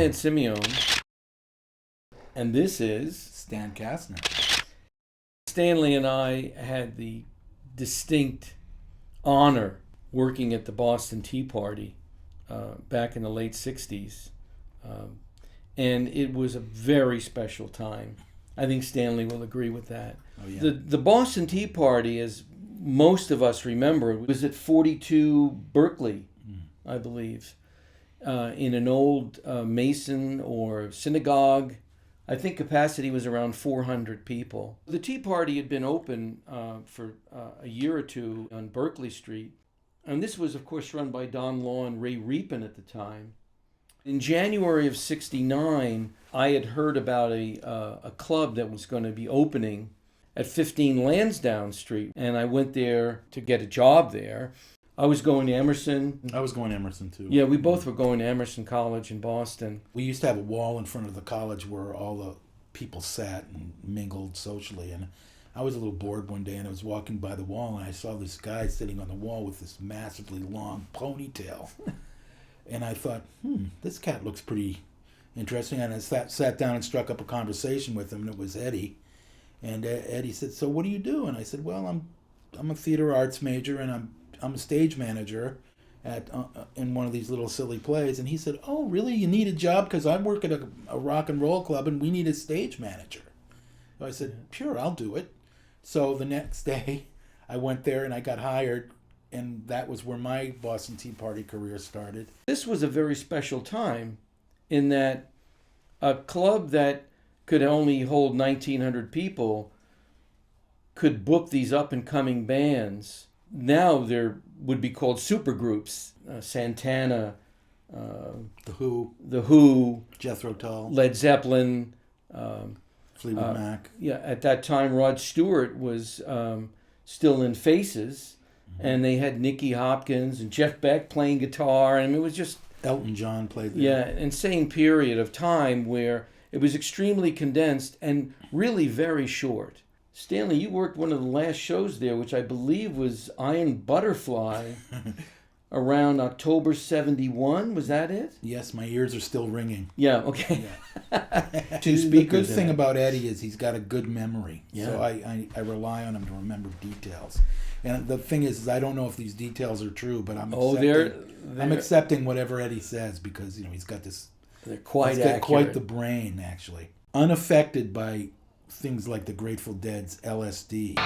Ed Simeone, and this is Stan Kastner. Stanley and I had the distinct honor working at the Boston Tea Party back in the late 60s. And it was a very special time. I think Stanley will agree with that. Oh, yeah. The Boston Tea Party, as most of us remember, was at 42 Berkeley, I believe, in an old Mason or synagogue. I think capacity was around 400 people. The Tea Party had been open for a year or two on Berkeley Street. And this was, of course, run by Don Law and Ray Reapin at the time. In January of '69, I had heard about a club that was going to be opening at 15 Lansdowne Street. And I went there to get a job there. I was going to Emerson. I was going to Emerson, too. Yeah, we both were going to Emerson College in Boston. We used to have a wall in front of the college where all the people sat and mingled socially. And I was a little bored one day, and I was walking by the wall, and I saw this guy sitting on the wall with this massively long ponytail. And I thought, this cat looks pretty interesting. And I sat down and struck up a conversation with him, and it was Eddie. And Eddie said, "So what do you do?" And I said, "Well, I'm a theater arts major, and I'm a stage manager at in one of these little silly plays." And he said, "Oh, really? You need a job? Because I work at a rock and roll club, and we need a stage manager." So I said, "Sure, I'll do it." So the next day, I went there and I got hired, and that was where my Boston Tea Party career started. This was a very special time in that a club that could only hold 1,900 people could book these up-and-coming bands. Now there would be called supergroups. Santana, The Who, Jethro Tull, Led Zeppelin. Fleetwood Mac. Yeah, at that time, Rod Stewart was still in Faces, and they had Nicky Hopkins and Jeff Beck playing guitar, and it was just Elton John played there. yeah, an insane period of time where it was extremely condensed and really very short. Stanley, you worked one of the last shows there, which I believe was Iron Butterfly, around October '71. Was that it? Yes, my ears are still ringing. Yeah, okay. Yeah. Two The speakers. good thing about Eddie is he's got a good memory. Yeah. So I rely on him to remember details. And the thing is I don't know if these details are true, but I'm accepting whatever Eddie says because he's got this. They're quite he's got accurate. quite the brain, actually. Unaffected by things like the Grateful Dead's LSD.